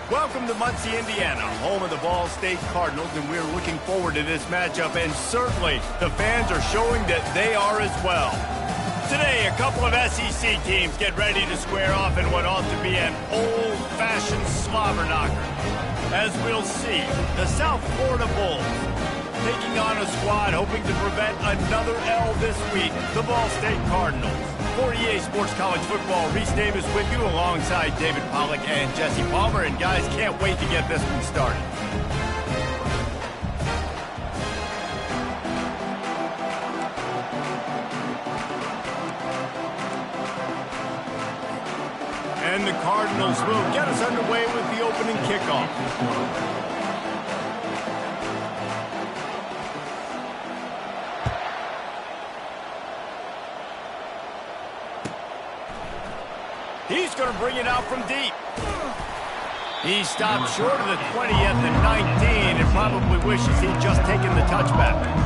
Welcome to Muncie, Indiana, home of the Ball State Cardinals, and we're looking forward to this matchup, and certainly the fans are showing that they are as well. Today, a couple of SEC teams get ready to square off in what ought to be an old-fashioned slobber knocker. As we'll see, the South Florida Bulls taking on a squad hoping to prevent another L this week, the Ball State Cardinals. For EA Sports College Football, Reese Davis with you alongside David Pollack and Jesse Palmer. And guys, can't wait to get this one started. And the Cardinals will get us underway with the opening kickoff. He's going to bring it out from deep. He stopped short of the 20 at the 19 and probably wishes he'd just taken the touchback.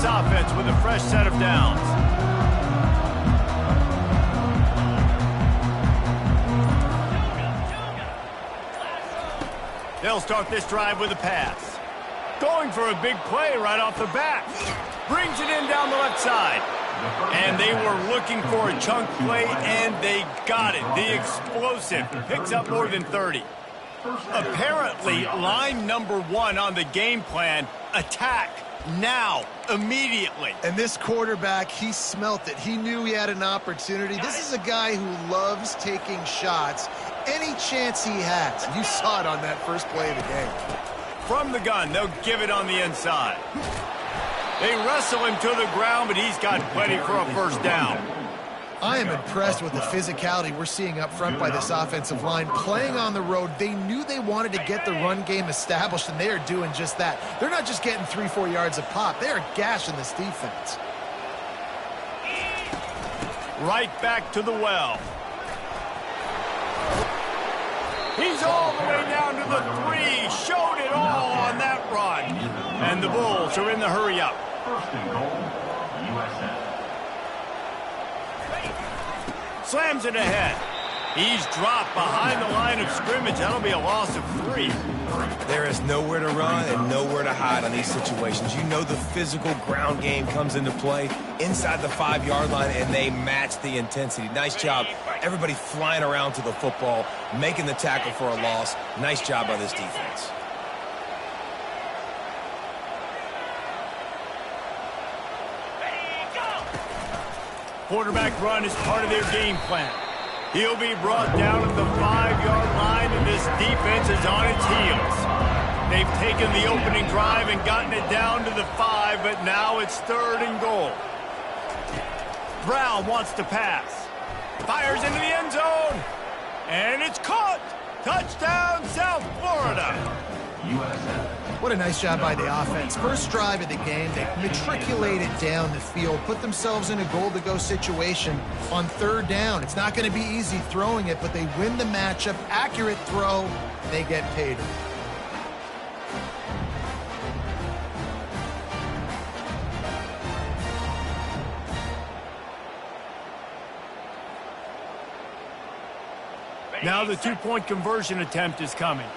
Offense with a fresh set of downs. They'll start this drive with a pass. Going for a big play right off the bat. Brings it in down the left side. And they were looking for a chunk play, and they got it. The explosive picks up more than 30. Apparently, line number 1 on the game plan, attack. Now, immediately. And this quarterback, he smelt it. He knew he had an opportunity. This is a guy who loves taking shots any chance he has. You saw it on that first play of the game. From the gun, they'll give it on the inside. They wrestle him to the ground, but he's got plenty for a first down. I am impressed with the physicality we're seeing up front by this offensive line. Playing on the road, they knew they wanted to get the run game established, and they are doing just that. They're not just getting 3-4 yards a pop. They are gashing this defense. Right back to the well. He's all the way down to the 3. Showed it all on that run. And the Bulls are in the hurry-up. First and goal, USA. Slams it ahead. He's dropped behind the line of scrimmage. That'll be a loss of 3. There is nowhere to run and nowhere to hide on these situations. You know the physical ground game comes into play inside the 5-yard line, and they match the intensity. Nice job. Everybody flying around to the football, making the tackle for a loss. Nice job by this defense. Quarterback run is part of their game plan. He'll be brought down at the 5-yard line, and this defense is on its heels. They've taken the opening drive and gotten it down to the 5, but now it's 3rd and goal. Brown wants to pass. Fires into the end zone. And it's caught. Touchdown, South Florida. What a nice job by the offense. First drive of the game, they matriculated down the field, put themselves in a goal-to-go situation on 3rd down. It's not going to be easy throwing it, but they win the matchup. Accurate throw, they get paid. Now the 2-point conversion attempt is coming.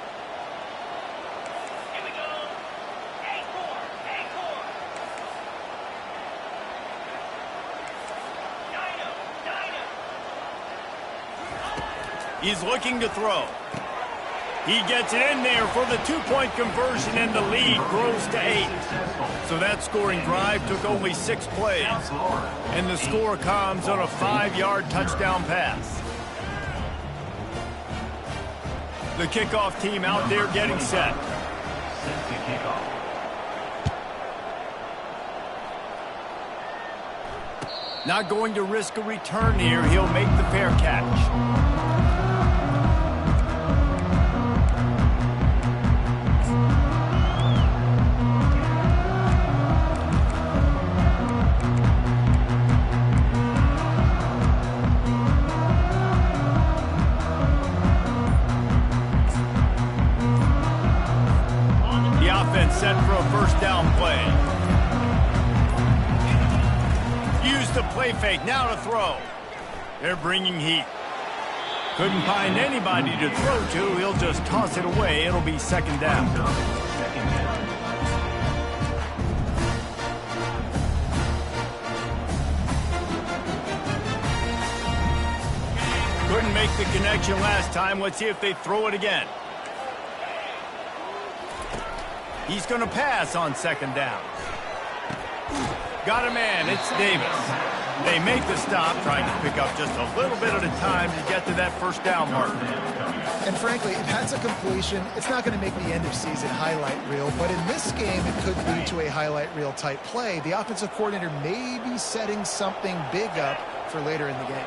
He's looking to throw. He gets it in there for the 2-point conversion, and the lead grows to 8. So that scoring drive took only 6 plays. And the score comes on a 5-yard touchdown pass. The kickoff team out there getting set. Not going to risk a return here. He'll make the fair catch. down play. Use the play fake, now to throw. They're bringing heat. Couldn't find anybody to throw to. He'll just toss it away. It'll be second down. Couldn't make the connection last time. Let's see if they throw it again. He's going to pass on second down. Got a man. It's Davis. They make the stop, trying to pick up just a little bit at a time to get to that first down mark. And frankly, if that's a completion, it's not going to make the end-of-season highlight reel. But in this game, it could lead to a highlight reel type play. The offensive coordinator may be setting something big up for later in the game.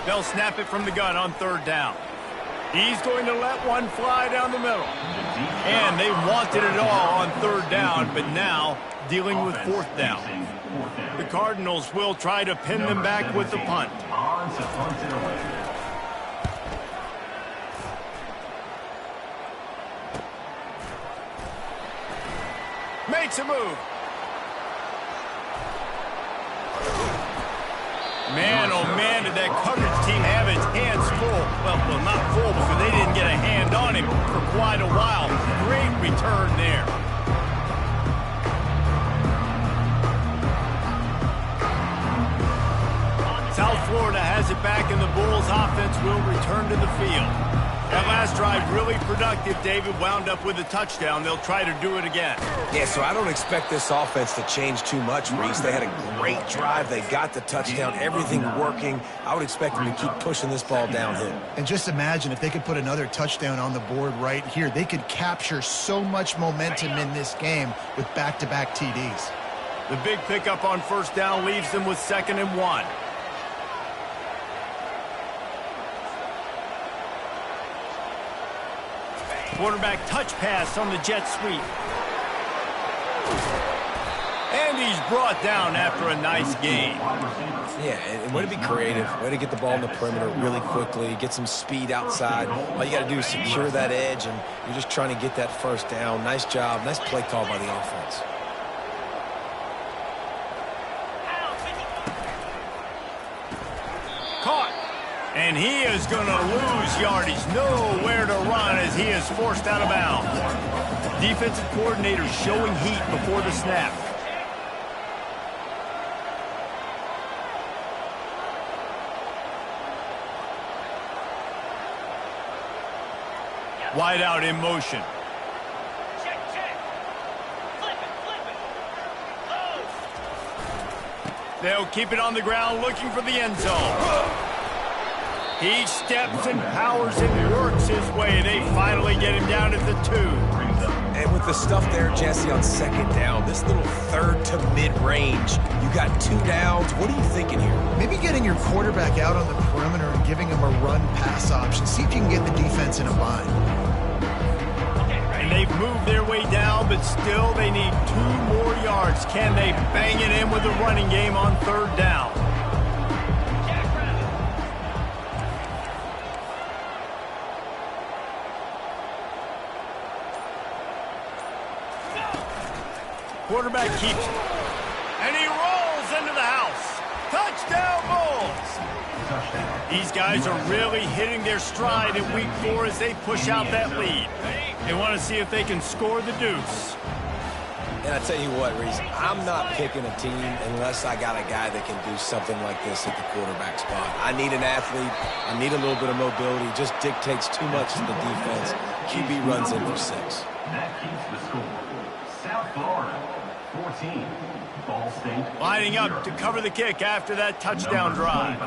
They'll snap it from the gun on third down. He's going to let one fly down the middle. And they wanted it all on third down, but now dealing with fourth down. The Cardinals will try to pin them back with the punt. Makes a move. Man, oh man, did that coverage team have its hands full. Well, not full because they didn't get a hand on him for quite a while. Great return there. South Florida has it back, and the Bulls offense will return to the field. That last drive really productive. David wound up with a touchdown. They'll try to do it again. Yeah, so I don't expect this offense to change too much, Reese. They had a great drive. They got the touchdown, everything working. I would expect them to keep pushing this ball downhill. And just imagine if they could put another touchdown on the board right here. They could capture so much momentum in this game with back-to-back TDs. The big pickup on first down leaves them with 2nd and 1. Quarterback touch pass on the jet sweep. And he's brought down after a nice gain. Yeah, and way to be creative. Way to get the ball in the perimeter really quickly. Get some speed outside. All you got to do is secure that edge, and you're just trying to get that first down. Nice job. Nice play call by the offense. Caught. And he is going to lose yardage. Nowhere to run as he is forced out of bounds. Defensive coordinator showing heat before the snap. Wide out in motion. They'll keep it on the ground looking for the end zone. He steps and powers and works his way. They finally get him down at the 2. And with the stuff there, Jesse, on second down, this little third to mid-range, you got 2 downs. What are you thinking here? Maybe getting your quarterback out on the perimeter and giving him a run-pass option. See if you can get the defense in a bind. And they've moved their way down, but still they need 2 more yards. Can they bang it in with a running game on third down? Quarterback keeps it. And he rolls into the house. Touchdown, Bulls! These guys are really hitting their stride in week 4 as they push out that lead. They want to see if they can score the deuce. And I tell you what, Reese, I'm not picking a team unless I got a guy that can do something like this at the quarterback spot. I need an athlete. I need a little bit of mobility. It just dictates too much to the defense. QB runs in for 6. That keeps the score. South Florida, 14. Ball State. Lining up to cover the kick after that touchdown drive.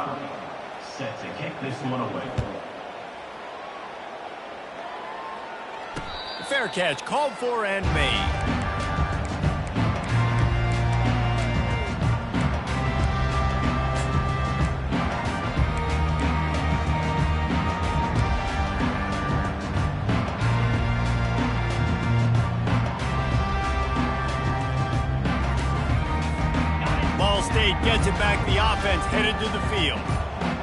Set to kick this one away. Fair catch called for and made. Ball State gets it back. The offense headed to the field.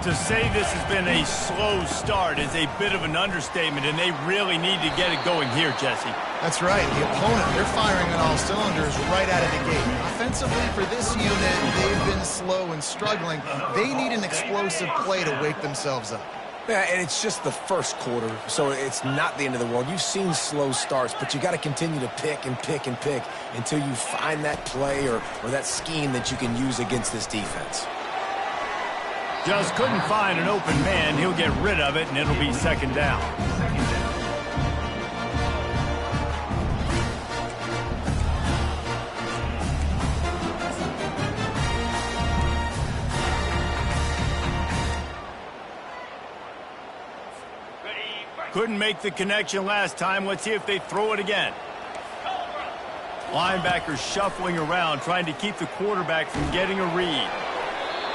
To say this has been a slow start is a bit of an understatement, and they really need to get it going here, Jesse. That's right. The opponent, they're firing on all cylinders right out of the gate. Offensively, for this unit, they've been slow and struggling. They need an explosive play to wake themselves up. Yeah, and it's just the first quarter, so it's not the end of the world. You've seen slow starts, but you got to continue to pick and pick and pick until you find that play or that scheme that you can use against this defense. Just couldn't find an open man. He'll get rid of it, and it'll be second down. Couldn't make the connection last time. Let's see if they throw it again. Linebacker shuffling around, trying to keep the quarterback from getting a read.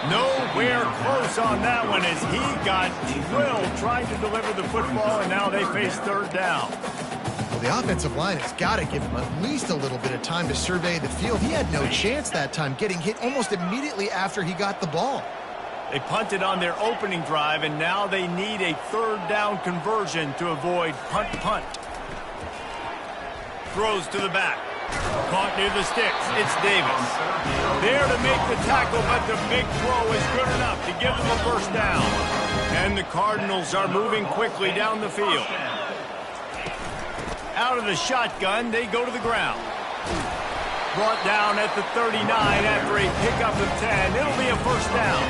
Nowhere close on that one as he got drilled trying to deliver the football, and now they face third down. Well, the offensive line has got to give him at least a little bit of time to survey the field. He had no chance that time, getting hit almost immediately after he got the ball. They punted on their opening drive, and now they need a third down conversion to avoid punt. Throws to the back. Caught near the sticks. It's Davis. There to make the tackle, but the big throw is good enough to give them a first down. And the Cardinals are moving quickly down the field. Out of the shotgun, they go to the ground. Brought down at the 39 after a pickup of 10. It'll be a first down.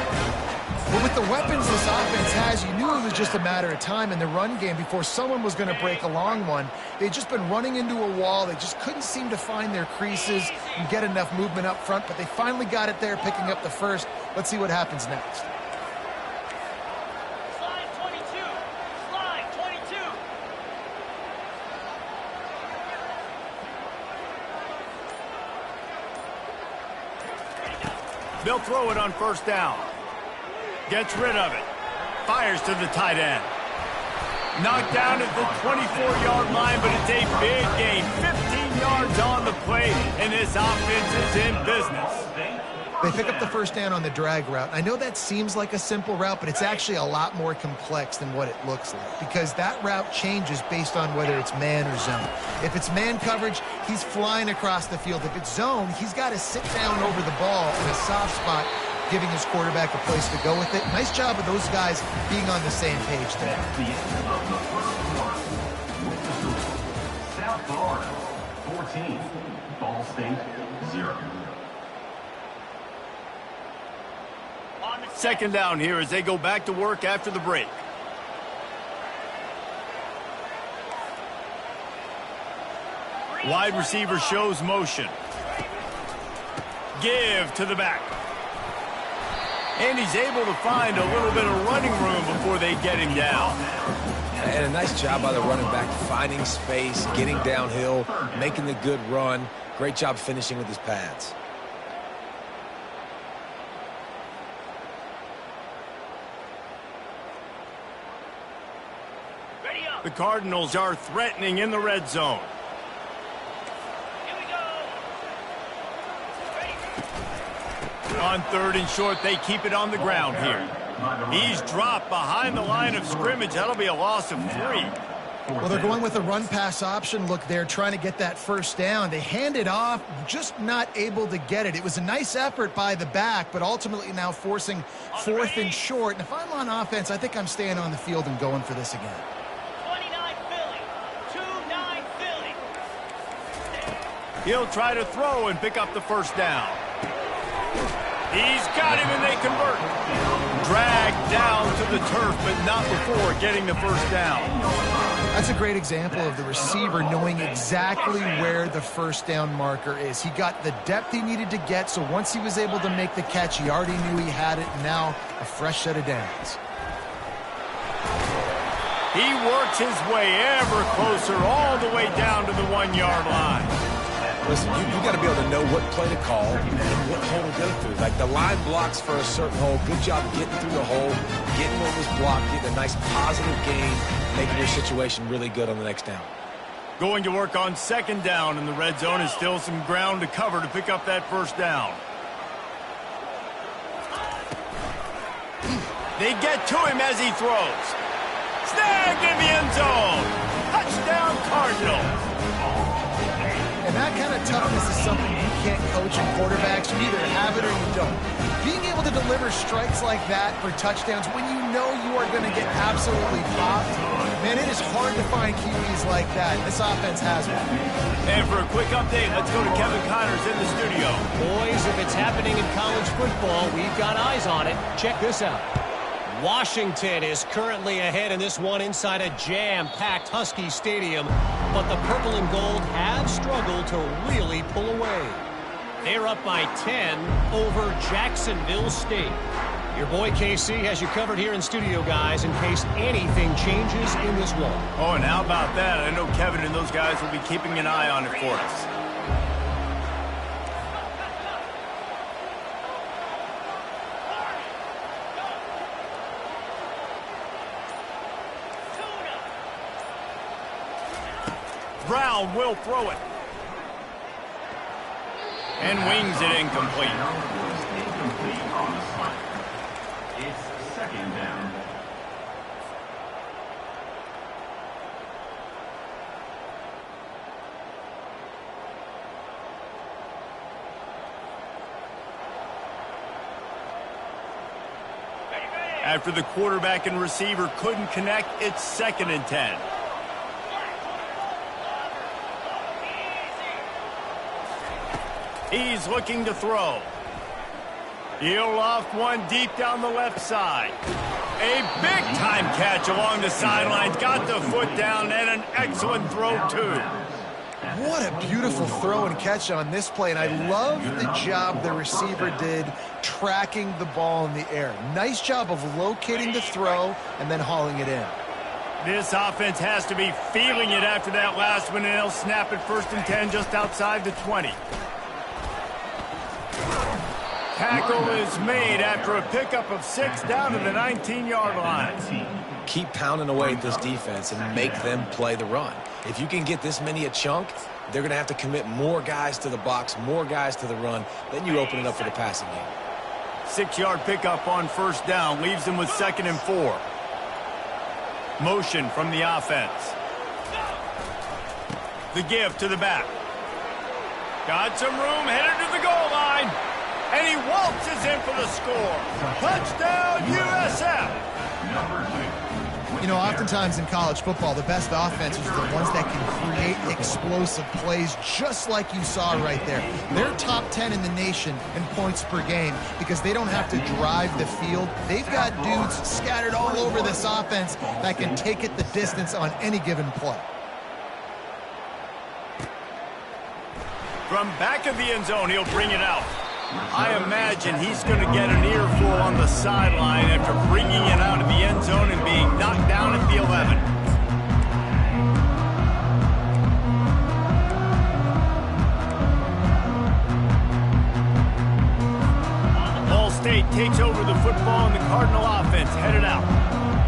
But with the weapons this offense has, you knew it was just a matter of time in the run game before someone was going to break a long one. They'd just been running into a wall. They just couldn't seem to find their creases and get enough movement up front, but they finally got it there, picking up the first. Let's see what happens next. Slide 22. Slide 22. They'll throw it on first down. Gets rid of it. Fires to the tight end. Knocked down at the 24-yard line, but it's a big gain. 15 yards on the play, and this offense is in business. They pick up the first down on the drag route. I know that seems like a simple route, but it's actually a lot more complex than what it looks like because that route changes based on whether it's man or zone. If it's man coverage, he's flying across the field. If it's zone, he's got to sit down over the ball in a soft spot, giving his quarterback a place to go with it. Nice job of those guys being on the same page there. At the end of the first quarter, South Florida 14, Ball State 0. Second down here as they go back to work after the break. Wide receiver shows motion. Give to the back. And he's able to find a little bit of running room before they get him down. And a nice job by the running back, finding space, getting downhill, making the good run. Great job finishing with his pads. The Cardinals are threatening in the red zone. Here we go. On third and short, they keep it on the ground here. He's dropped behind the line of scrimmage. That'll be a loss of 3. Well, they're going with a run-pass option look there, trying to get that first down. They hand it off, just not able to get it. It was a nice effort by the back, but ultimately now forcing fourth and short. And if I'm on offense, I think I'm staying on the field and going for this again. 29 Philly. 2-9 Philly. He'll try to throw and pick up the first down. He's got him, and they convert. Dragged down to the turf, but not before getting the first down. That's a great example of the receiver knowing exactly where the first down marker is. He got the depth he needed to get, so once he was able to make the catch, he already knew he had it, and now a fresh set of downs. He works his way ever closer all the way down to the 1-yard line. Listen, you got to be able to know what play to call and what hole to go through. Like the line blocks for a certain hole. Good job getting through the hole, getting what was blocked, getting a nice positive gain, making your situation really good on the next down. Going to work on second down in the red zone is still some ground to cover to pick up that first down. They get to him as he throws. Snagged in the end zone. Touchdown, Cardinals. And that kind of toughness is something you can't coach in quarterbacks. You either have it or you don't. Being able to deliver strikes like that for touchdowns when you know you are going to get absolutely popped, man, it is hard to find QBs like that. This offense has one. And for a quick update, let's go to Kevin Connors in the studio. Boys, if it's happening in college football, we've got eyes on it. Check this out. Washington is currently ahead in this one inside a jam-packed Husky Stadium, but the purple and gold have struggled to really pull away. They're up by 10 over Jacksonville State. Your boy KC has you covered here in studio, guys, in case anything changes in this one. Oh, and how about that? I know Kevin and those guys will be keeping an eye on it for us. Brown will throw it. And wings it incomplete. Incomplete on the slant. It's second down. After the quarterback and receiver couldn't connect, it's 2nd and 10. He's looking to throw. He'll loft one deep down the left side. A big-time catch along the sidelines. Got the foot down and an excellent throw, too. What a beautiful throw and catch on this play, and I love the job the receiver did tracking the ball in the air. Nice job of locating the throw and then hauling it in. This offense has to be feeling it after that last one, and they'll snap it 1st and 10 just outside the 20. Tackle is made after a pickup of 6 down to the 19-yard line. Keep pounding away at this defense and make them play the run. If you can get this many a chunk, they're going to have to commit more guys to the box, more guys to the run. Then you open it up for the passing game. 6-yard pickup on 1st down leaves them with 2nd and 4. Motion from the offense. The give to the back. Got some room, headed to the goal line. And he waltzes in for the score. Touchdown, USF. Number 2. You know, oftentimes in college football, the best offenses are the ones that can create explosive plays just like you saw right there. They're top 10 in the nation in points per game because they don't have to drive the field. They've got dudes scattered all over this offense that can take it the distance on any given play. From back of the end zone, he'll bring it out. I imagine he's going to get an earful on the sideline after bringing it out of the end zone and being knocked down at the 11. Ball State takes over the football and the Cardinal offense headed out.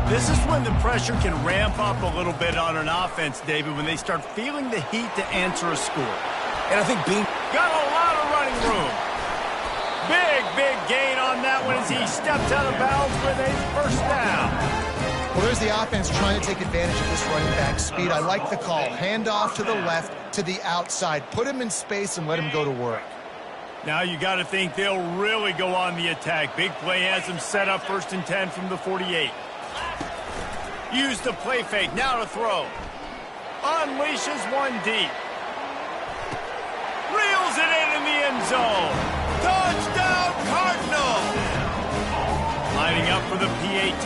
This is when the pressure can ramp up a little bit on an offense, David, when they start feeling the heat to answer a score. And I think got a lot of running room. Big gain on that one as he steps out of bounds with a 1st down. Well, there's the offense trying to take advantage of this running back speed. I like the call. Hand off to the left, to the outside. Put him in space and let him go to work. Now you got to think they'll really go on the attack. Big play has them set up 1st and 10 from the 48. Use the play fake. Now to throw. Unleashes one deep. Reels it in the end zone. Touchdown, Cardinal! Lining up for the PAT.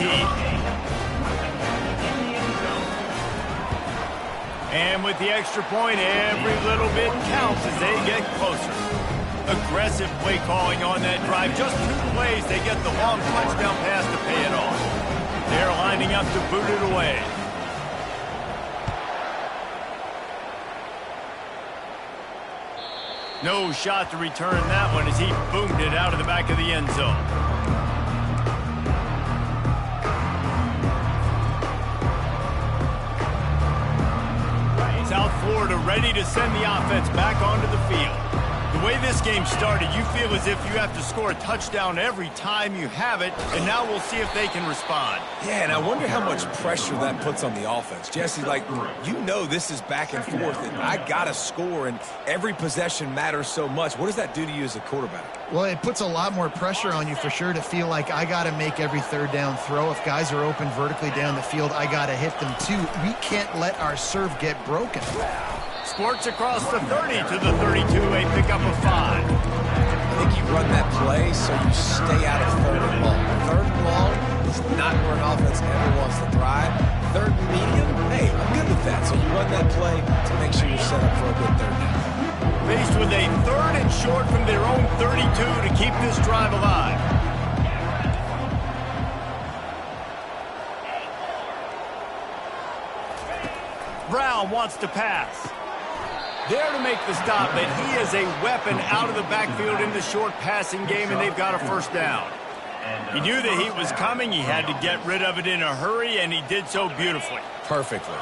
And with the extra point, every little bit counts as they get closer. Aggressive play calling on that drive. Just 2 plays, they get the long touchdown pass to pay it off. They're lining up to boot it away. No shot to return that one as he boomed it out of the back of the end zone. South Florida ready to send the offense back onto the field. The The way this game started, you feel as if you have to score a touchdown every time you have it, and now we'll see if they can respond. Yeah, and I wonder how much pressure that puts on the offense. Jesse, like, you know this is back and forth, and I got to score, and every possession matters so much. What does that do to you as a quarterback? Well, it puts a lot more pressure on you for sure to feel like I got to make every third down throw. If guys are open vertically down the field, I got to hit them too. We can't let our serve get broken. Squirts across the 30 to the 32, a pickup of 5. I think you run that play so you stay out of third and long. Third and long is not where an offense ever wants to thrive. Third and medium, hey, I'm good with that. So you run that play to make sure you're set up for a good third down. Faced with a 3rd and short from their own 32 to keep this drive alive. Brown wants to pass. There to make the stop, but he is a weapon out of the backfield in the short passing game, and they've got a first down. He knew that he was coming. He had to get rid of it in a hurry, and he did so beautifully. Perfectly.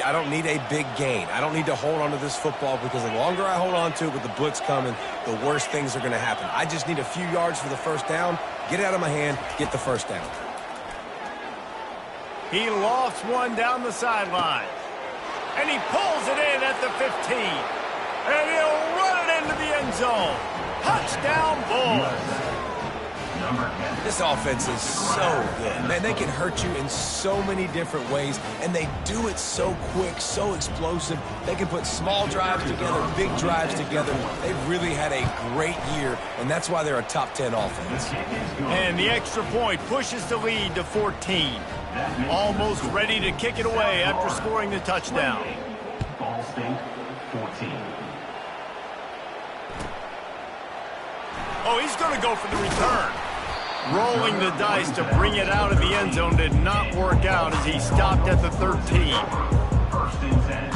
I don't need a big gain. I don't need to hold on to this football because the longer I hold on to it with the blitz coming, the worse things are going to happen. I just need a few yards for the first down, get it out of my hand, get the first down. He lofts one down the sideline. And he pulls it in at the 15. And he'll run it into the end zone. Touchdown, Bulls. This offense is so good. Man, they can hurt you in so many different ways, and they do it so quick, so explosive. They can put small drives together, big drives together. They've really had a great year, and that's why they're a top 10 offense. And the extra point pushes the lead to 14. Almost ready to kick it away after scoring the touchdown. Ball State, 14. Oh, he's going to go for the return. Rolling the dice to bring it out of the end zone did not work out as he stopped at the 13. 1st and 10.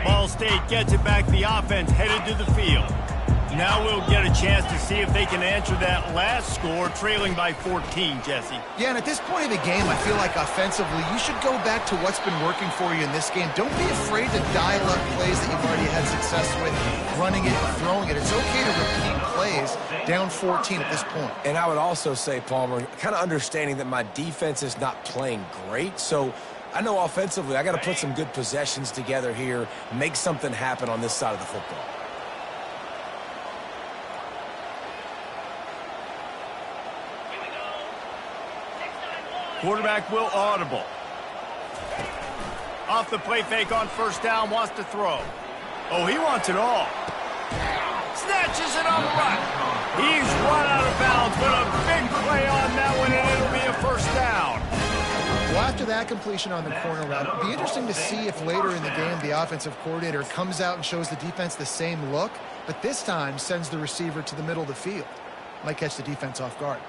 Ball State gets it back. The offense headed to the field. Now we'll get a chance to see if they can answer that last score, trailing by 14, Jesse. Yeah, and at this point of the game, I feel like offensively, you should go back to what's been working for you in this game. Don't be afraid to dial up plays that you've already had success with, running it and throwing it. It's okay to repeat plays down 14 at this point. And I would also say, Palmer, kind of understanding that my defense is not playing great, so I know offensively I got to put some good possessions together here, make something happen on this side of the football. Quarterback will audible. Off the play fake on first down, wants to throw. Oh, he wants it all. Snatches it on the run. He's run out of bounds, but a big play on that one, and it'll be a first down. Well, after that completion on the corner route, it'll be interesting to see if later in the game the offensive coordinator comes out and shows the defense the same look, but this time sends the receiver to the middle of the field. Might catch the defense off guard.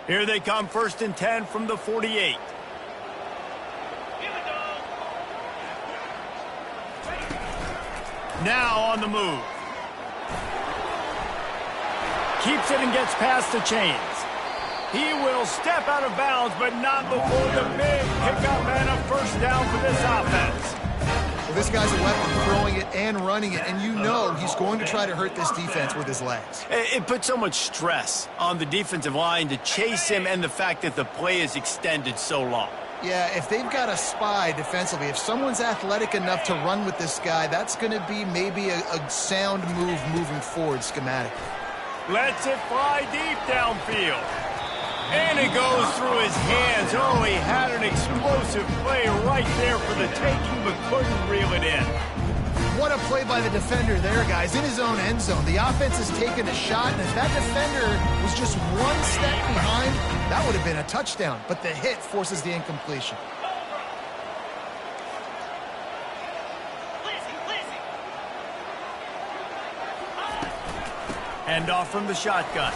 Here they come, 1st and 10 from the 48. Now on the move. Keeps it and gets past the chains. He will step out of bounds, but not before the big pickup and a first down for this offense. Well, this guy's a weapon, throwing it and running it, and you know he's going to try to hurt this defense with his legs. It puts so much stress on the defensive line to chase him, and the fact that the play is extended so long. Yeah, if they've got a spy defensively, if someone's athletic enough to run with this guy, that's going to be maybe a sound move moving forward schematically. Lets it fly deep downfield. And it goes through his hands. Oh, he had an explosive play right there for the taking, but couldn't reel it in. What a play by the defender there, guys. In his own end zone. The offense has taken a shot, and if that defender was just one step behind, that would have been a touchdown. But the hit forces the incompletion. Hand off from the shotgun.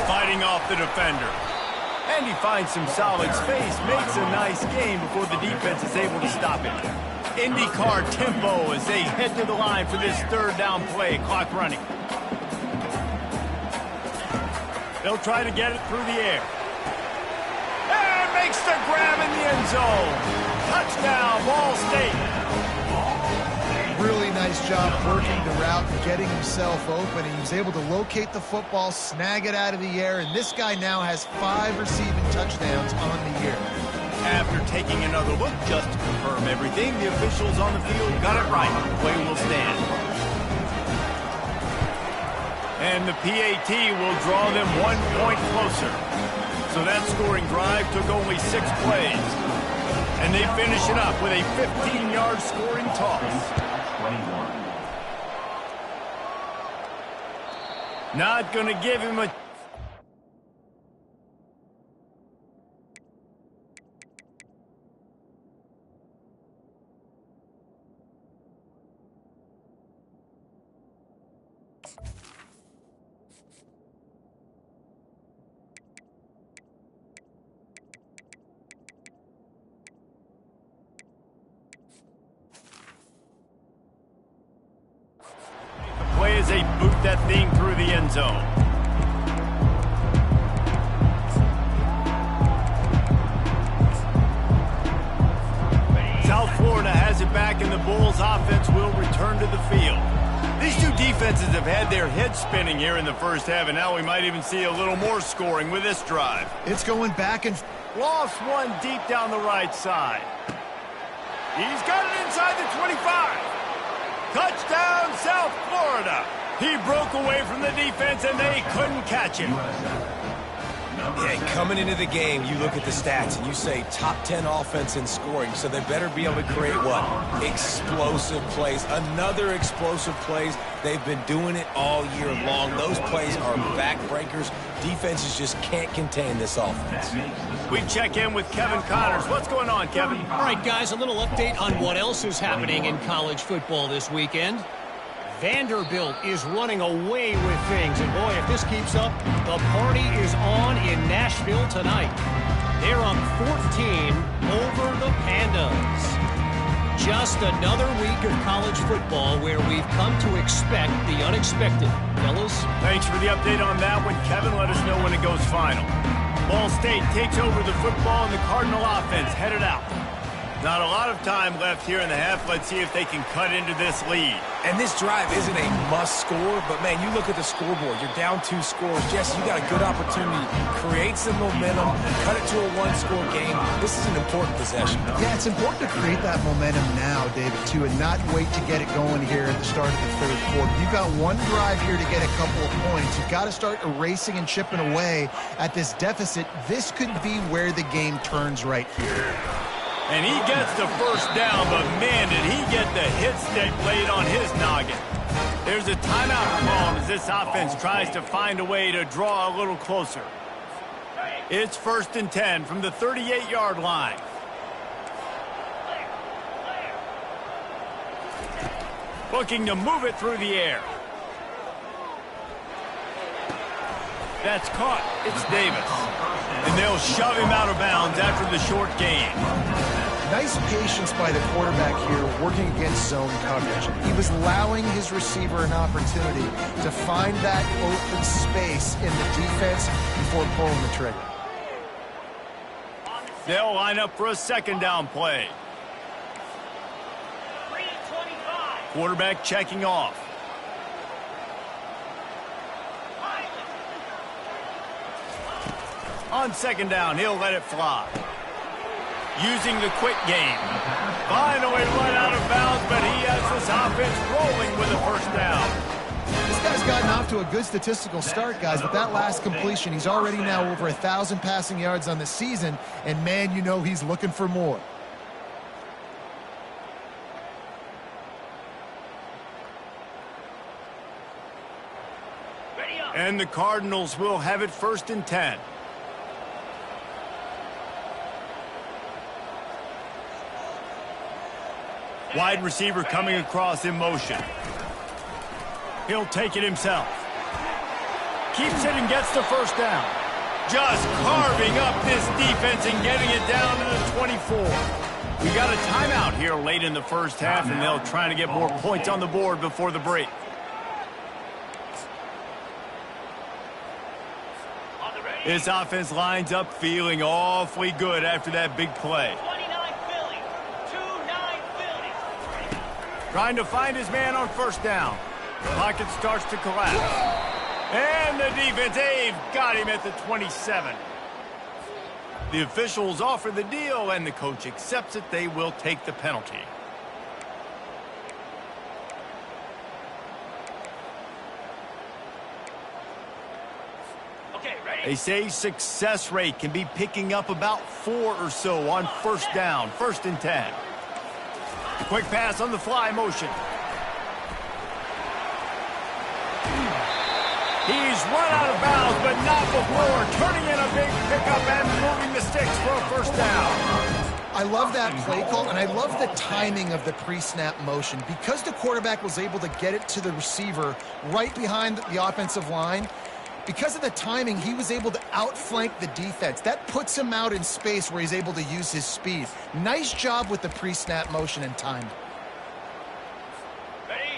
Fighting off the defender. And he finds some solid space, makes a nice game before the defense is able to stop him. IndyCar tempo as they head to the line for this third down play, clock running. They'll try to get it through the air. And makes the grab in the end zone. Touchdown, Ball State. Really nice job working the route and getting himself open. He was able to locate the football, snag it out of the air, and this guy now has 5 receiving touchdowns on the year. After taking another look just to confirm everything, the officials on the field got it right. Play will stand. And the PAT will draw them 1 point closer. So that scoring drive took only 6 plays. And they finish it up with a 15-yard scoring toss. 21. Not going to give him a... play as they boot that thing through the end zone. South Florida has it back, and the Bulls offense will return to the field. These two defenses have had their heads spinning here in the first half, and now we might even see a little more scoring with this drive. It's going back and... Lost one deep down the right side. He's got it inside the 25. Touchdown, South Florida. He broke away from the defense, and they couldn't catch him. Yeah, coming into the game, you look at the stats and you say top 10 offense in scoring, so they better be able to create what? Explosive plays. Another explosive plays. They've been doing it all year long. Those plays are backbreakers. Defenses just can't contain this offense. We check in with Kevin Connors. What's going on, Kevin? All right, guys, a little update on what else is happening in college football this weekend. Vanderbilt is running away with things, and boy, if this keeps up, the party is on in Nashville tonight. They're up 14 over the Pandas. Just another week of college football where we've come to expect the unexpected. Fellas? Thanks for the update on that one, Kevin. Let us know when it goes final. Ball State takes over the football, and the Cardinal offense headed out. Not a lot of time left here in the half. Let's see if they can cut into this lead. And this drive isn't a must score, but man, you look at the scoreboard. You're down 2 scores. Jesse, you got a good opportunity. Create some momentum. Cut it to a 1-score game. This is an important possession. Yeah, it's important to create that momentum now, David, too, and not wait to get it going here at the start of the third quarter. You've got one drive here to get a couple of points. You've got to start erasing and chipping away at this deficit. This could be where the game turns right here. And he gets the first down, but man, did he get the hit stick laid on his noggin. There's a timeout called as this offense tries to find a way to draw a little closer. It's 1st and 10 from the 38-yard line. Looking to move it through the air. That's caught. It's Davis. And they'll shove him out of bounds after the short gain. Nice patience by the quarterback here working against zone coverage. He was allowing his receiver an opportunity to find that open space in the defense before pulling the trigger. They'll line up for a 2nd down play. 3-25. Quarterback checking off. On 2nd down, he'll let it fly. Using the quick game. Finally run out of bounds, but he has this offense rolling with a 1st down. This guy's gotten off to a good statistical start, guys. With that last completion, he's already now over 1,000 passing yards on the season, and man, you know he's looking for more. And the Cardinals will have it 1st and 10. Wide receiver coming across in motion. He'll take it himself. Keeps it and gets the 1st down. Just carving up this defense and getting it down to the 24. We got a timeout here late in the first half, and they'll try to get more points on the board before the break. This offense lines up feeling awfully good after that big play. 29 Philly. 2-9 Philly. Trying to find his man on first down. The pocket starts to collapse. And the defense, they've got him at the 27. The officials offer the deal, and the coach accepts it. They will take the penalty. Okay, ready? They say success rate can be picking up about 4 or so on first down, 1st and 10. Quick pass on the fly motion. He's run out of bounds, but not before turning in a big pickup and moving the sticks for a first down. I love that play call, and I love the timing of the pre-snap motion. Because the quarterback was able to get it to the receiver right behind the offensive line, because of the timing, he was able to outflank the defense. That puts him out in space where he's able to use his speed. Nice job with the pre-snap motion and timing.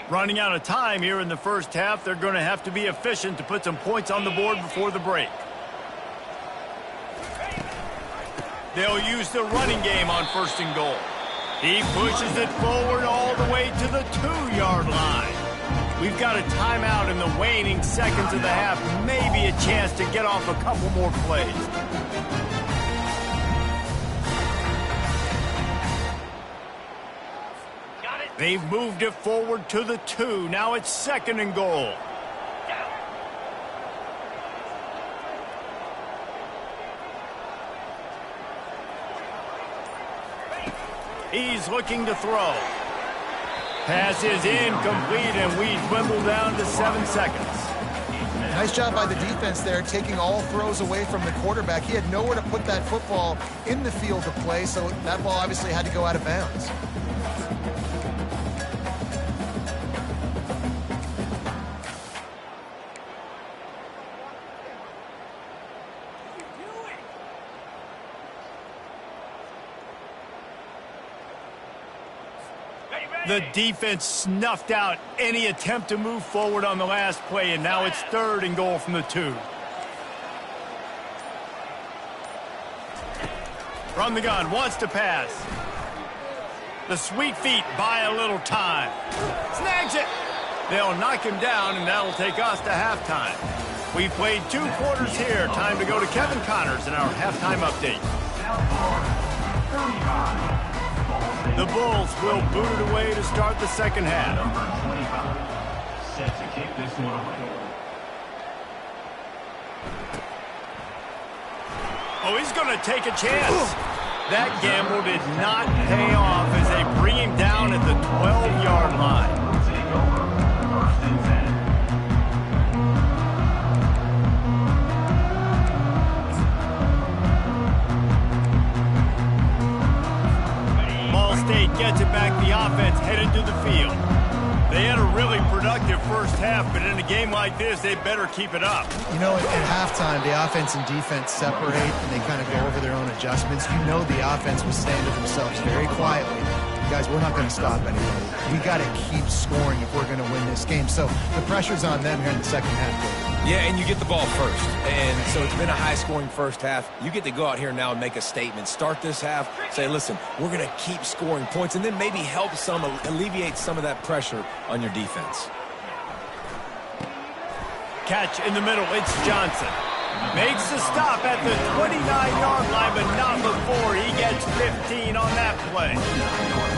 Running out of time here in the first half. They're going to have to be efficient to put some points on the board before the break. They'll use the running game on 1st and goal. He pushes it forward all the way to the 2-yard line. We've got a timeout in the waning seconds of the half. Maybe a chance to get off a couple more plays. They've moved it forward to the 2. Now it's 2nd and goal. He's looking to throw. Pass is incomplete, and we dwindle down to 7 seconds. Nice job by the defense there, taking all throws away from the quarterback. He had nowhere to put that football in the field to play, so that ball obviously had to go out of bounds. The defense snuffed out any attempt to move forward on the last play, and now it's 3rd and goal from the 2. From the gun, wants to pass. The sweet feet buy a little time. Snags it. They'll knock him down, and that'll take us to halftime. We've played 2 quarters here. Time to go to Kevin Connors in our halftime update. The Bulls will boot it away to start the second half. Number 25, set to kick this one away. Oh, he's going to take a chance. That gamble did not pay off as they bring him down at the 12-yard line. Take over, 1st and 10. State gets it back. The offense headed to the field. They had a really productive first half, but in a game like this, they better keep it up. You know, at halftime, the offense and defense separate, and they kind of go over their own adjustments. You know the offense was saying to themselves very quietly, guys, we're not going to stop anybody. We got to keep scoring if we're going to win this game. So the pressure's on them here in the second half. Yeah, and you get the ball first. And so it's been a high-scoring first half. You get to go out here now and make a statement. Start this half, say, listen, we're going to keep scoring points, and then maybe help alleviate some of that pressure on your defense. Catch in the middle. It's Johnson. Makes the stop at the 29-yard line, but not before he gets 15 on that play.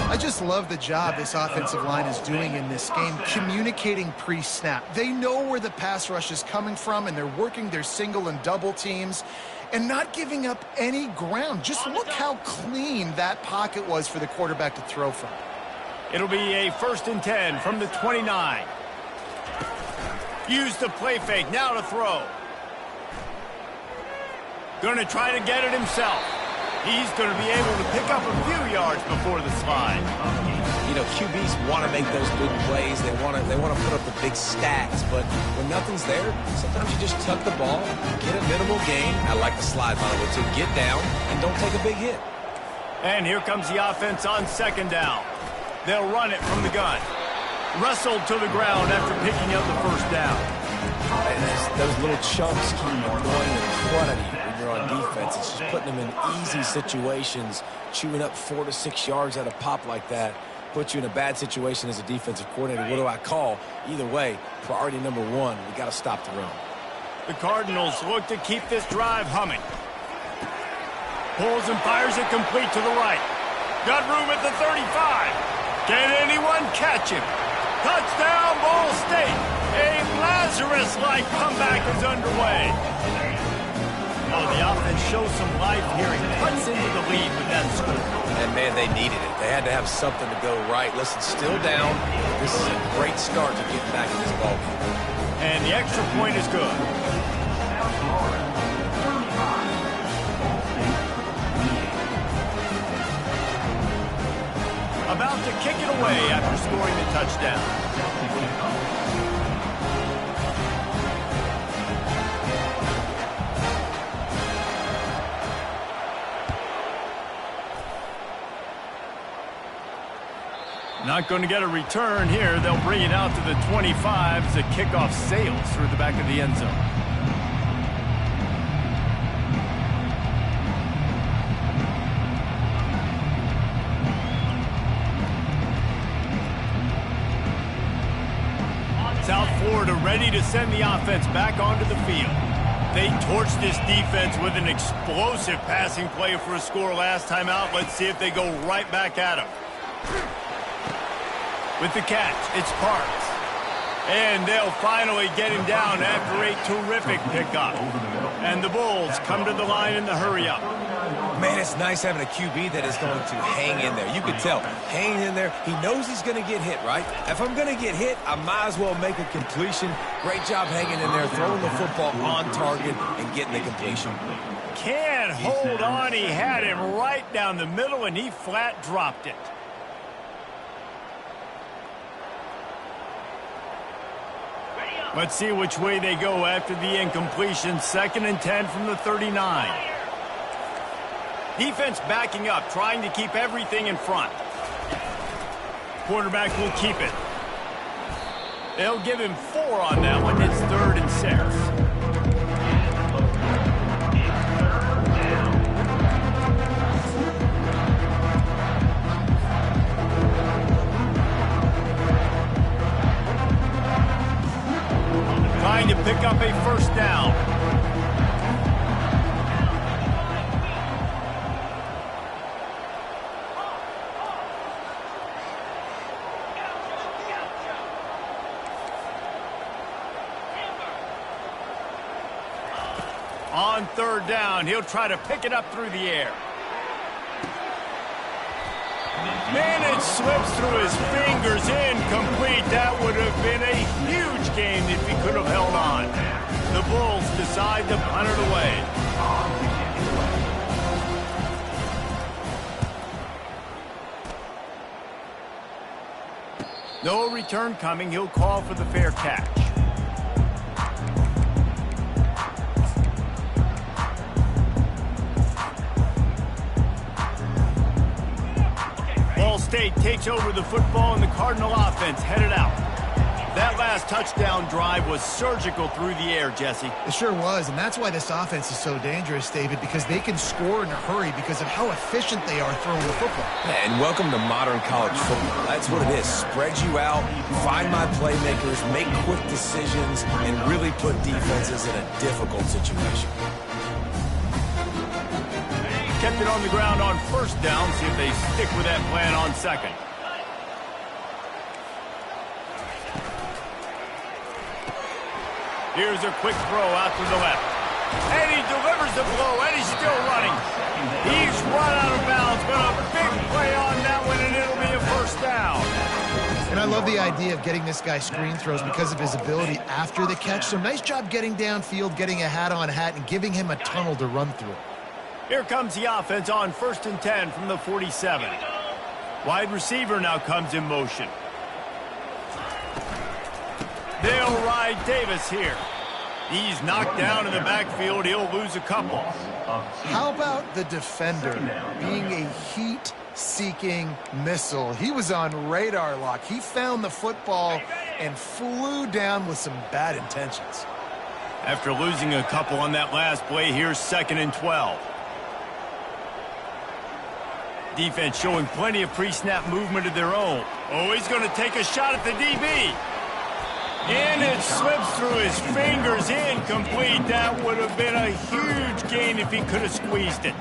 I just love the job this offensive line is doing in this game, communicating pre-snap. They know where the pass rush is coming from, and they're working their single and double teams and not giving up any ground. Just look how clean that pocket was for the quarterback to throw from. It'll be a 1st and 10 from the 29. Use the play fake. Now to throw. Going to try to get it himself. He's going to be able to pick up a few yards before the slide. You know, QBs want to make those big plays. They want to put up the big stats. But when nothing's there, sometimes you just tuck the ball, get a minimal gain. I like the slide, by the way, to get down and don't take a big hit. And here comes the offense on second down. They'll run it from the gun. Wrestled to the ground after picking up the first down. And those little chunks keep going in front of you when you're on defense. It's just putting them in easy situations, chewing up 4 to 6 yards at a pop like that. Puts you in a bad situation as a defensive coordinator. What do I call? Either way, priority number one, we got to stop the run. The Cardinals look to keep this drive humming. Pulls and fires it complete to the right. Got room at the 35. Can anyone catch him? Touchdown, Ball State. A Lazarus-like comeback is underway. Oh, the offense shows some life here and cuts into the lead with that score. And, man, they needed it. They had to have something to go right. Listen, still down. This is a great start to getting back in this ballgame. And the extra point is good. About to kick it away after scoring the touchdown. Not going to get a return here. They'll bring it out to the 25 as the kickoff sails through the back of the end zone. South Florida ready to send the offense back onto the field. They torched this defense with an explosive passing play for a score last time out. Let's see if they go right back at them. With the catch, it's Parks. And they'll finally get him down after a terrific pickup. And the Bulls come to the line in the hurry-up. Man, it's nice having a QB that is going to hang in there. You can tell, hanging in there, he knows he's going to get hit, right? If I'm going to get hit, I might as well make a completion. Great job hanging in there, throwing the football on target and getting the completion. Can't hold on. He had him right down the middle, and he flat dropped it. Let's see which way they go after the incompletion. 2nd and 10 from the 39. Defense backing up, trying to keep everything in front. Quarterback will keep it. They'll give him 4 on that one. It's 3rd and 6. Trying to pick up a first down. On 3rd down, he'll try to pick it up through the air. Man, it slips through his fingers, incomplete. That would have been a huge game if he could have held on. The Bulls decide to punt it away. No return coming. He'll call for the fair catch. Ball State takes over the football and the Cardinal offense headed out. That last touchdown drive was surgical through the air, Jesse. It sure was, and that's why this offense is so dangerous, David, because they can score in a hurry because of how efficient they are throwing the football. And welcome to modern college football. That's what it is. Spread you out, find my playmakers, make quick decisions, and really put defenses in a difficult situation. Kept it on the ground on 1st down. See if they stick with that plan on 2nd. Here's a quick throw out to the left. And he delivers the blow, and he's still running. He's run out of bounds, but a big play on that one, and it'll be a 1st down. And I love the idea of getting this guy screen throws because of his ability after the catch. So nice job getting downfield, getting a hat-on-hat, and giving him a tunnel to run through. Here comes the offense on 1st and 10 from the 47. Wide receiver now comes in motion. They'll ride Davis here. He's knocked down in the backfield. He'll lose a couple. How about the defender being a heat-seeking missile? He was on radar lock. He found the football and flew down with some bad intentions. After losing a couple on that last play, here's 2nd and 12. Defense showing plenty of pre-snap movement of their own. Oh, he's going to take a shot at the DB. And it slips through his fingers, incomplete. That would have been a huge gain if he could have squeezed it.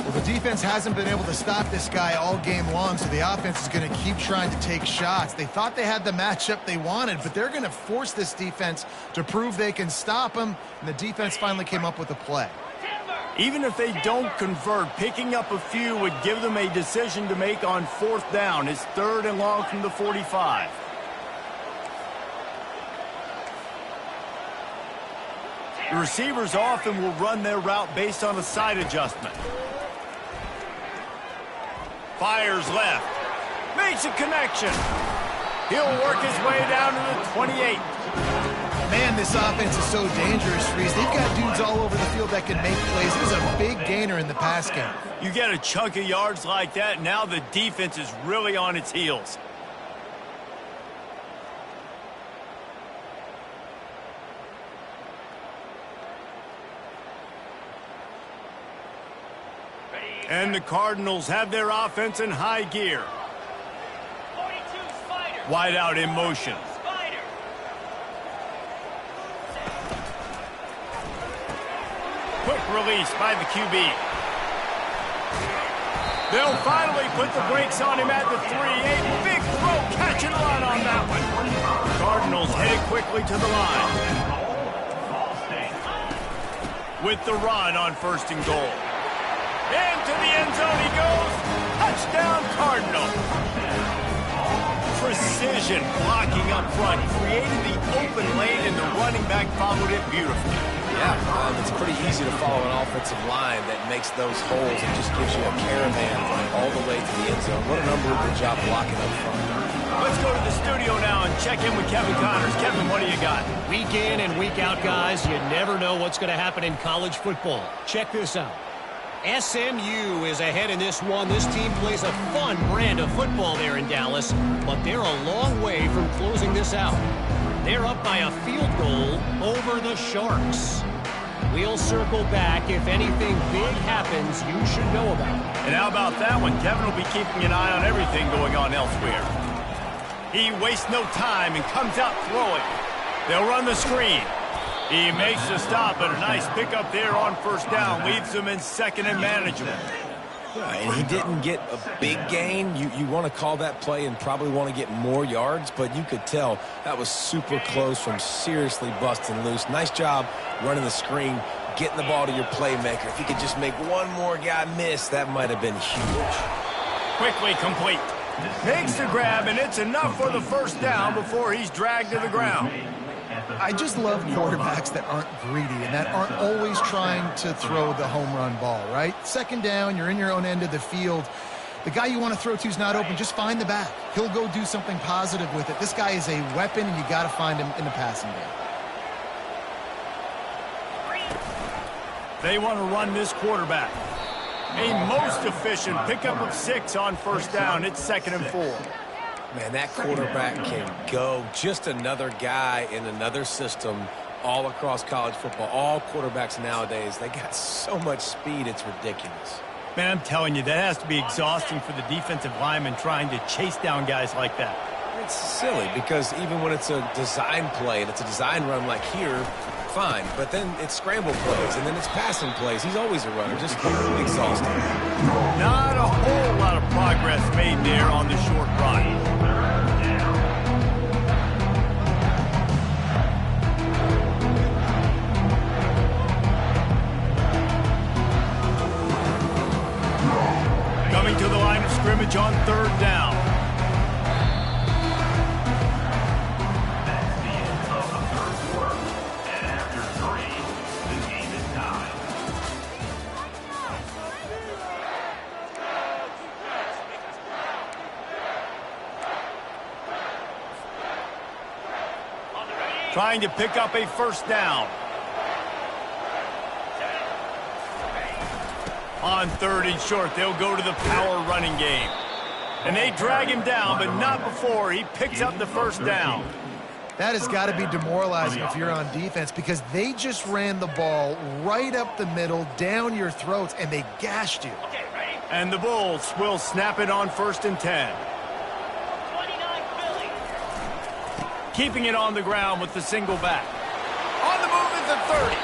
Well, the defense hasn't been able to stop this guy all game long, so the offense is going to keep trying to take shots. They thought they had the matchup they wanted, but they're going to force this defense to prove they can stop him, and the defense finally came up with a play. Even if they don't convert, picking up a few would give them a decision to make on 4th down. It's 3rd and long from the 45. The receivers often will run their route based on a side adjustment. Fires left. Makes a connection. He'll work his way down to the 28. Man, this offense is so dangerous, Reese. They've got dudes all over the field that can make plays. This is a big gainer in the pass game. You get a chunk of yards like that, now the defense is really on its heels. And the Cardinals have their offense in high gear. 42 Spider. Wide out in motion. Spider. Quick release by the QB. They'll finally put the brakes on him at the 3. A big throw, catch and run on that one. Cardinals headed quickly to the line. With the run on 1st and goal. Into the end zone he goes. Touchdown, Cardinal. Precision blocking up front. Created the open lane, and the running back followed it beautifully. Yeah, it's pretty easy to follow an offensive line that makes those holes and just gives you a caravan running all the way to the end zone. What an unbelievable job blocking up front. Let's go to the studio now and check in with Kevin Connors. Kevin, what do you got? Week in and week out, guys, you never know what's going to happen in college football. Check this out. SMU is ahead in this one. This team plays a fun brand of football there in Dallas, but they're a long way from closing this out. They're up by a field goal over the Sharks. We'll circle back. If anything big happens, you should know about it. And how about that one? Kevin will be keeping an eye on everything going on elsewhere. He wastes no time and comes out throwing. They'll run the screen. He makes the stop, but a nice pickup there on 1st down. Leaves them in 2nd and manageable. Yeah, and he didn't get a big gain. You want to call that play and probably want to get more yards, but you could tell that was super close from seriously busting loose. Nice job running the screen, getting the ball to your playmaker. If he could just make one more guy miss, that might have been huge. Quickly complete. Makes the grab, and it's enough for the 1st down before he's dragged to the ground. I just love quarterbacks that aren't greedy and that aren't always trying to throw the home run ball, right? 2nd down, you're in your own end of the field. The guy you want to throw to is not open. Just find the back. He'll go do something positive with it. This guy is a weapon, and you got to find him in the passing game. They want to run this quarterback. A most efficient pickup of 6 on 1st down. It's 2nd and 4. Man, that quarterback can go. Just another guy in another system all across college football. All quarterbacks nowadays, they got so much speed, it's ridiculous. Man, I'm telling you, that has to be exhausting for the defensive lineman trying to chase down guys like that. It's silly because even when it's a design play and it's a design run like here, fine. But then it's scramble plays and then it's passing plays. He's always a runner, just exhausting. Not a whole lot of progress made there on the short run. Coming to the line of scrimmage on 3rd down. That's the end of the 3rd quarter. And after 3, the game is tied. trying to pick up a first down. On 3rd and short, they'll go to the power running game. And they drag him down, but not before he picks up the first down. That has got to be demoralizing if you're on defense, because they just ran the ball right up the middle, down your throats, and they gashed you. And the Bulls will snap it on 1st and 10. 29 Philly. Keeping it on the ground with the single back. On the move at the 30.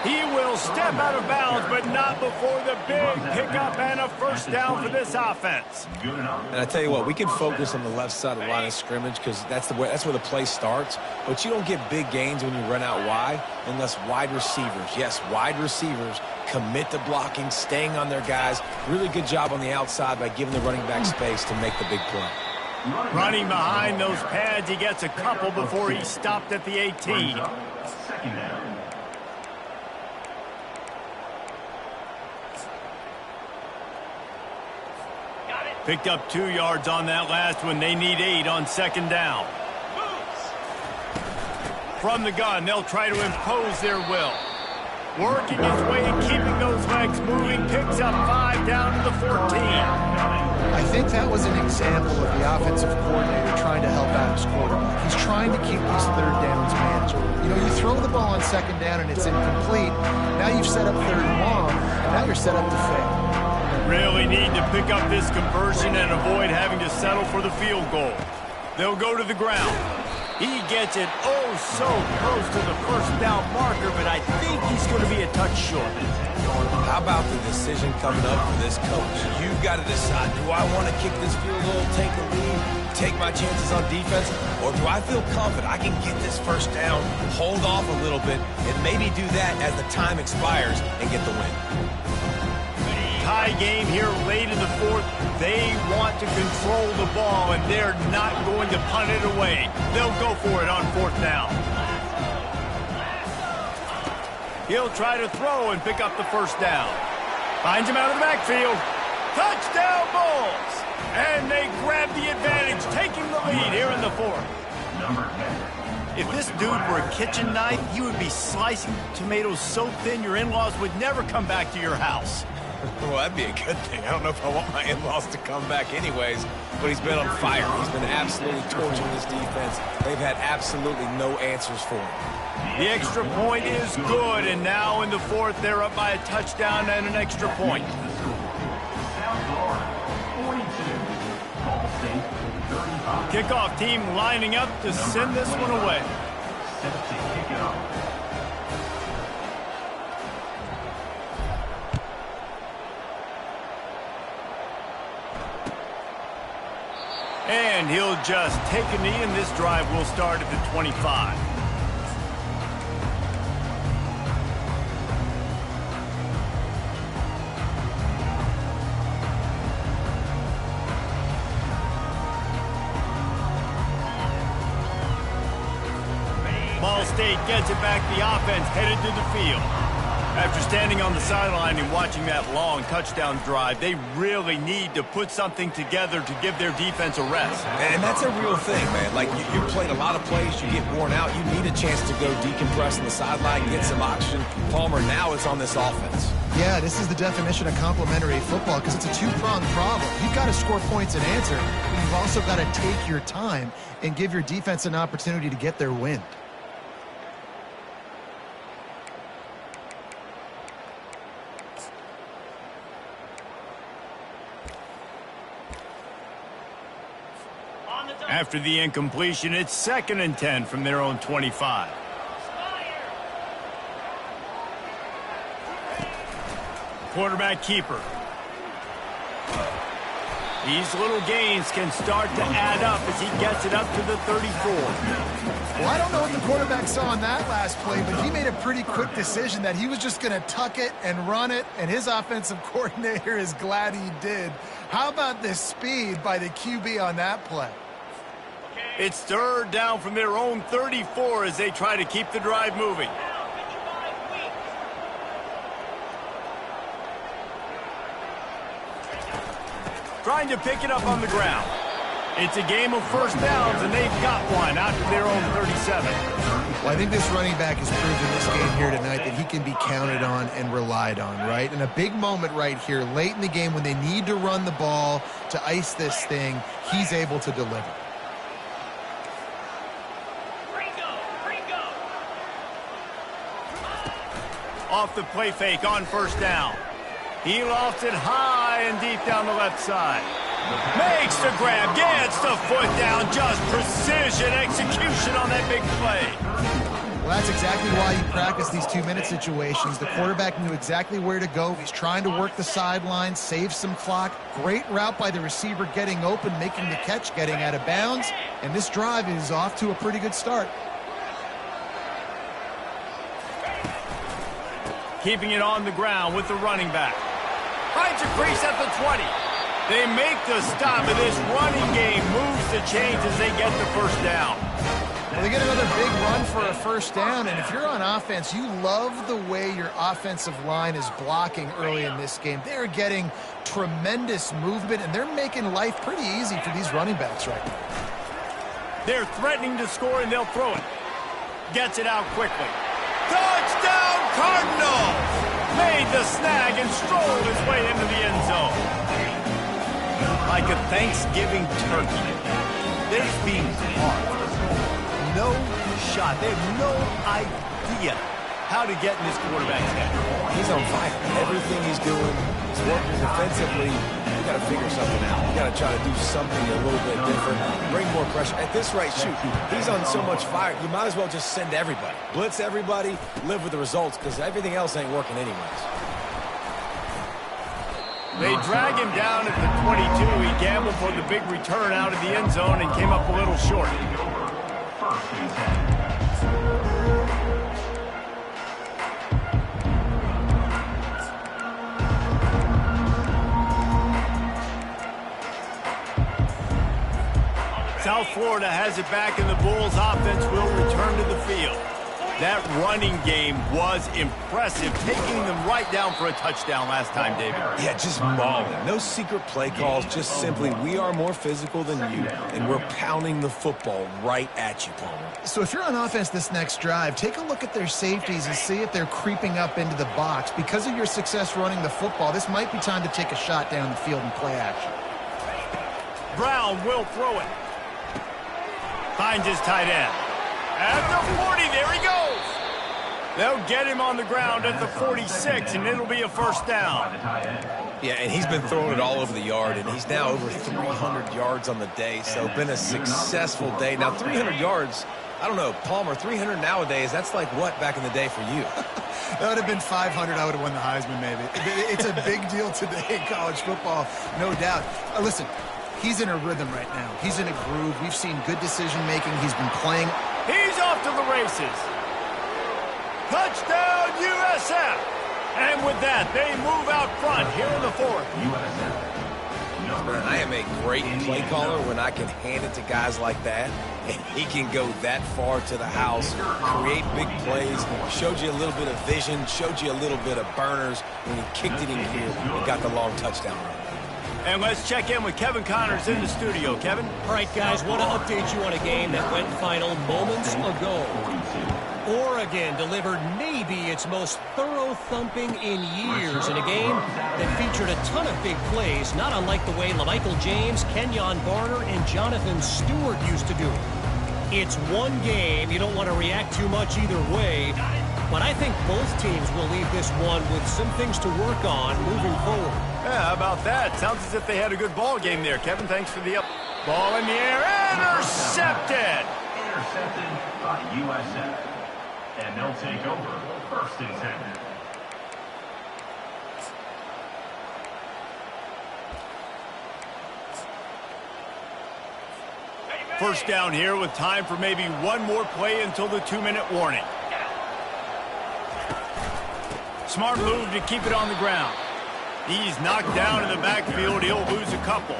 He will step out of bounds, but not before the big pickup and a first down for this offense. And I tell you what, we can focus on the left side of the line of scrimmage because that's where the play starts. But you don't get big gains when you run out wide unless wide receivers, yes, wide receivers, commit to blocking, staying on their guys. Really good job on the outside by giving the running back space to make the big play. Running behind those pads, he gets a couple before he's stopped at the 18. Second down. Picked up 2 yards on that last one. They need 8 on 2nd down. From the gun, they'll try to impose their will. Working his way and keeping those legs moving. Picks up 5 down to the 14. I think that was an example of the offensive coordinator trying to help out his quarterback. He's trying to keep these 3rd downs manageable. You know, you throw the ball on 2nd down and it's incomplete. Now you've set up 3rd and long, and now you're set up to fail. Really need to pick up this conversion and avoid having to settle for the field goal. They'll go to the ground. He gets it oh so close to the first down marker, but I think he's going to be a touch short. How about the decision coming up for this coach? You've got to decide, do I want to kick this field goal, take the lead, take my chances on defense, or do I feel confident I can get this first down, hold off a little bit, and maybe do that as the time expires and get the win? Tie game here late in the 4th. They want to control the ball, and they're not going to punt it away. They'll go for it on 4th down. He'll try to throw and pick up the first down. Finds him out of the backfield. Touchdown Bulls! And they grab the advantage, taking the lead here in the 4th. Number 10. If this dude were a kitchen knife, he would be slicing tomatoes so thin your in-laws would never come back to your house. Well, that'd be a good thing. I don't know if I want my in-laws to come back anyways, but he's been on fire. He's been absolutely torching this defense. They've had absolutely no answers for him. The extra point is good, and now in the 4th, they're up by a touchdown and an extra point. South Florida, 42. Ball State, 35. Kickoff team lining up to send this one away. Set to kick it off. And he'll just take a knee, and this drive will start at the 25. Ball State gets it back. The offense headed to the field. After standing on the sideline and watching that long touchdown drive, they really need to put something together to give their defense a rest. And that's a real thing, man. Like, you played a lot of plays, you get worn out, you need a chance to go decompress on the sideline, get some oxygen. Palmer, now it's on this offense. Yeah, this is the definition of complementary football, because it's a two-pronged problem. You've got to score points and answer, but you've also got to take your time and give your defense an opportunity to get their wind. After the incompletion, it's 2nd and 10 from their own 25. Quarterback keeper. These little gains can start to add up as he gets it up to the 34. Well, I don't know what the quarterback saw on that last play, but he made a pretty quick decision that he was just going to tuck it and run it, and his offensive coordinator is glad he did. How about the speed by the QB on that play? It's 3rd down from their own 34 as they try to keep the drive moving. Trying to pick it up on the ground. It's a game of first downs, and they've got one out to their own 37. Well, I think this running back has proven this game here tonight that he can be counted on and relied on, right? And a big moment right here, late in the game when they need to run the ball to ice this thing, he's able to deliver. Off the play fake on first down. He lofts it high and deep down the left side. Makes the grab, gets the foot down, just precision execution on that big play. Well, that's exactly why you practice these 2-minute situations. The quarterback knew exactly where to go. He's trying to work the sideline, save some clock. Great route by the receiver getting open, making the catch, getting out of bounds. And this drive is off to a pretty good start. Keeping it on the ground with the running back. Finds a crease at the 20. They make the stop, and this running game moves the chains as they get the first down. Well, they get another big run for a first down, and if you're on offense, you love the way your offensive line is blocking early in this game. They're getting tremendous movement, and they're making life pretty easy for these running backs right now. They're threatening to score, and they'll throw it. Gets it out quickly. Touchdown, Cardinals! Made the snag and strolled his way into the end zone. Like a Thanksgiving turkey, they're just being carved. No shot. They have no idea how to get in this quarterback's head. He's on fire. Everything he's doing is working defensively. You got to figure something out. You got to try to do something a little bit different. Bring more pressure. At this rate, shoot, he's on so much fire. You might as well just send everybody. Blitz everybody. Live with the results because everything else ain't working anyways. They drag him down at the 22. He gambled for the big return out of the end zone and came up a little short. South Florida has it back, and the Bulls offense will return to the field. That running game was impressive, taking them right down for a touchdown last time, David. Yeah, just mauling. No secret play calls, just simply we are more physical than you, and we're pounding the football right at you, Palmer. So if you're on offense this next drive, take a look at their safeties and see if they're creeping up into the box. Because of your success running the football, this might be time to take a shot down the field and play action. Brown will throw it. Finds his tight end. At the 40, there he goes. They'll get him on the ground at the 46, and it'll be a first down. Yeah, and he's been throwing it all over the yard, and he's now over 300 yards on the day, so been a successful day. Now, 300 yards, I don't know, Palmer, 300 nowadays, that's like what back in the day for you? That would have been 500. I would have won the Heisman, maybe. It's a big deal today in college football, no doubt. Listen, he's in a rhythm right now. He's in a groove. We've seen good decision-making. He's been playing. He's off to the races. Touchdown, USF. And with that, they move out front here in the fourth. I am a great play caller when I can hand it to guys like that, and he can go that far to the house, create big plays, showed you a little bit of vision, showed you a little bit of burners when he kicked it in here and got the long touchdown run. And let's check in with Kevin Connors in the studio. Kevin? All right, guys, want to update you on a game that went final moments ago. Oregon delivered maybe its most thorough thumping in years in a game that featured a ton of big plays, not unlike the way LaMichael James, Kenyon Barner, and Jonathan Stewart used to do it. It's one game. You don't want to react too much either way, but I think both teams will leave this one with some things to work on moving forward. Yeah, how about that? Sounds as if they had a good ball game there. Kevin, thanks for the up. Ball in the air, intercepted! Intercepted by USF. And they'll take over first and 10. First down here with time for maybe one more play until the 2-minute warning. Smart move to keep it on the ground. He's knocked down in the backfield. He'll lose a couple.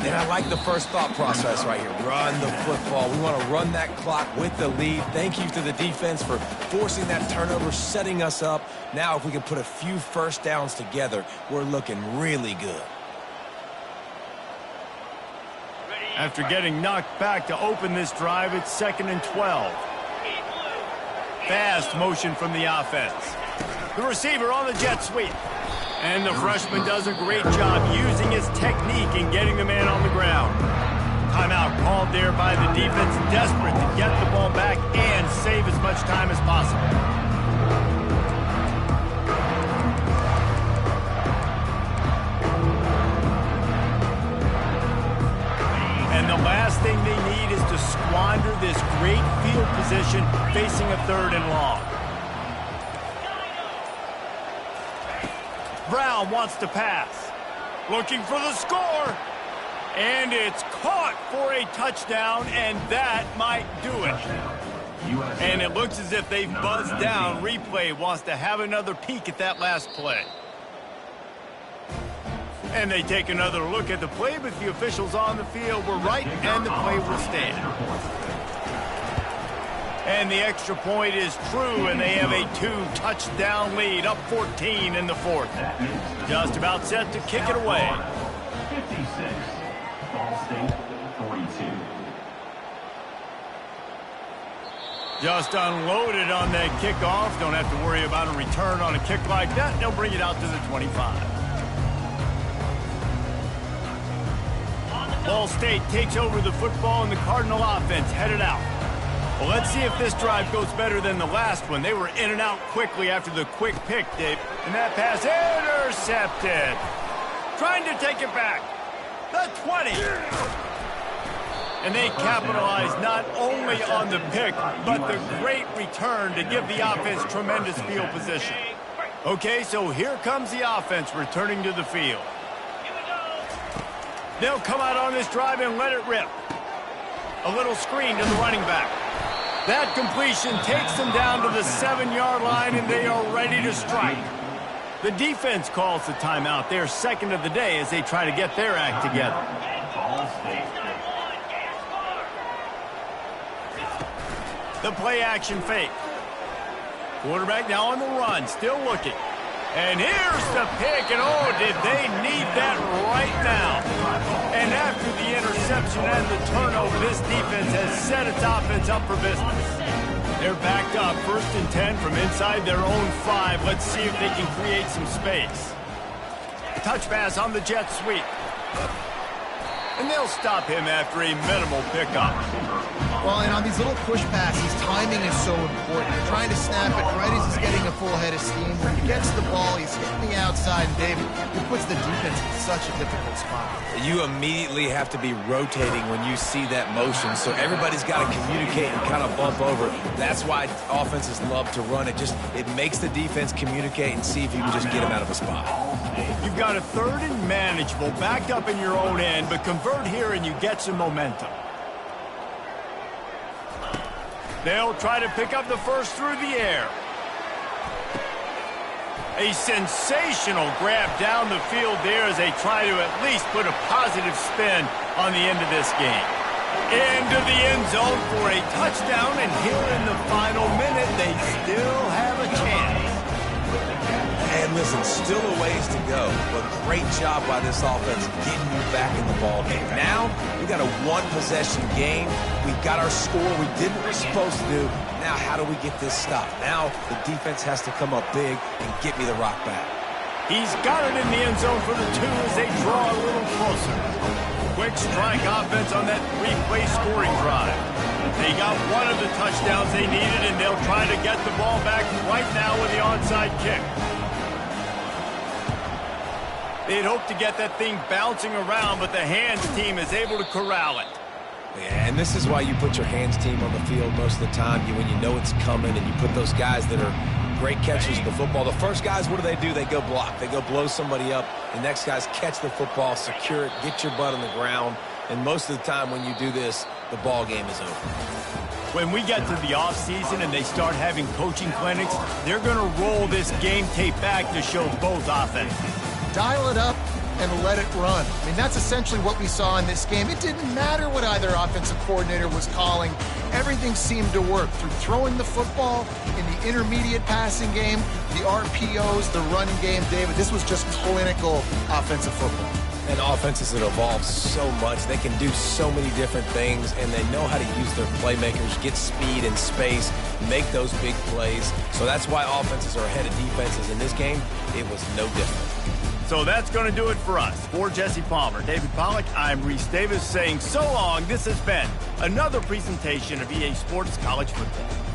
And I like the first thought process right here. Run the football. We want to run that clock with the lead. Thank you to the defense for forcing that turnover, setting us up. Now if we can put a few first downs together, we're looking really good. Ready, After getting knocked back to open this drive, it's 2nd and 12. Fast motion from the offense. The receiver on the jet sweep. And the freshman does a great job using his technique in getting the man on the ground. Timeout called there by the defense, desperate to get the ball back and save as much time as possible. And the last thing they need is to squander this great field position facing a 3rd and long. Brown wants to pass. Looking for the score. And it's caught for a touchdown, and that might do it. And it looks as if they've buzzed down. Replay wants to have another peek at that last play. And they take another look at the play, but the officials on the field were right, and the play will stand. And the extra point is true, and they have a 2-touchdown lead, up 14 in the 4th. Just about set to kick it away. 56, Ball State 42. Just unloaded on that kickoff. Don't have to worry about a return on a kick like that. They'll bring it out to the 25. Ball State takes over the football, and the Cardinal offense headed out. Well, let's see if this drive goes better than the last one. They were in and out quickly after the quick pick, Dave. And that pass intercepted. Trying to take it back. The 20. And they capitalized not only on the pick, but the great return to give the offense tremendous field position. Okay, so here comes the offense returning to the field. They'll come out on this drive and let it rip. A little screen to the running back. That completion takes them down to the 7-yard line, and they are ready to strike. The defense calls the timeout. They're 2nd of the day as they try to get their act together. The play action fake. Quarterback now on the run, still looking. And here's the pick, and oh, did they need that right now. And after the interception and the turnover, this defense has set its offense up for business. They're backed up, 1st and 10 from inside their own 5. Let's see if they can create some space. Touch pass on the jet sweep. And they'll stop him after a minimal pickup. Well, and on these little push passes, timing is so important. You're trying to snap it right as he's getting a full head of steam. When he gets the ball, he's hitting the outside, and David, he puts the defense in such a difficult spot. You immediately have to be rotating when you see that motion, so everybody's got to communicate and kind of bump over. That's why offenses love to run it. It makes the defense communicate and see if you can just get him out of a spot. You've got a 3rd and manageable, backed up in your own end, but convert here and you get some momentum. They'll try to pick up the first through the air. A sensational grab down the field there as they try to at least put a positive spin on the end of this game. Into the end zone for a touchdown, and here in the final minute, they still have a chance. And listen, still a ways to go, but great job by this offense getting you back in the ball game. Now, we got a 1-possession game. We got our score. We did what we're supposed to do. Now, how do we get this stopped? Now, the defense has to come up big and get me the rock back. He's got it in the end zone for the 2 as they draw a little closer. Quick strike offense on that 3-play scoring drive. They got one of the touchdowns they needed, and they'll try to get the ball back right now with the onside kick. They'd hoped to get that thing bouncing around, but the hands team is able to corral it. Yeah, and this is why you put your hands team on the field most of the time. When you know it's coming, and you put those guys that are great catchers of the football. The first guys, what do? They go block. They go blow somebody up. The next guys catch the football, secure it, get your butt on the ground. And most of the time when you do this, the ball game is over. When we get to the offseason and they start having coaching clinics, they're going to roll this game tape back to show both offenses. Dial it up and let it run. I mean, that's essentially what we saw in this game. It didn't matter what either offensive coordinator was calling. Everything seemed to work through throwing the football in the intermediate passing game, the RPOs, the running game. David, this was just clinical offensive football. And offenses that evolve so much. They can do so many different things, and they know how to use their playmakers, get speed and space, make those big plays. So that's why offenses are ahead of defenses. In this game, it was no different. So that's going to do it for us. For Jesse Palmer, David Pollack, I'm Reese Davis saying so long. This has been another presentation of EA Sports College Football.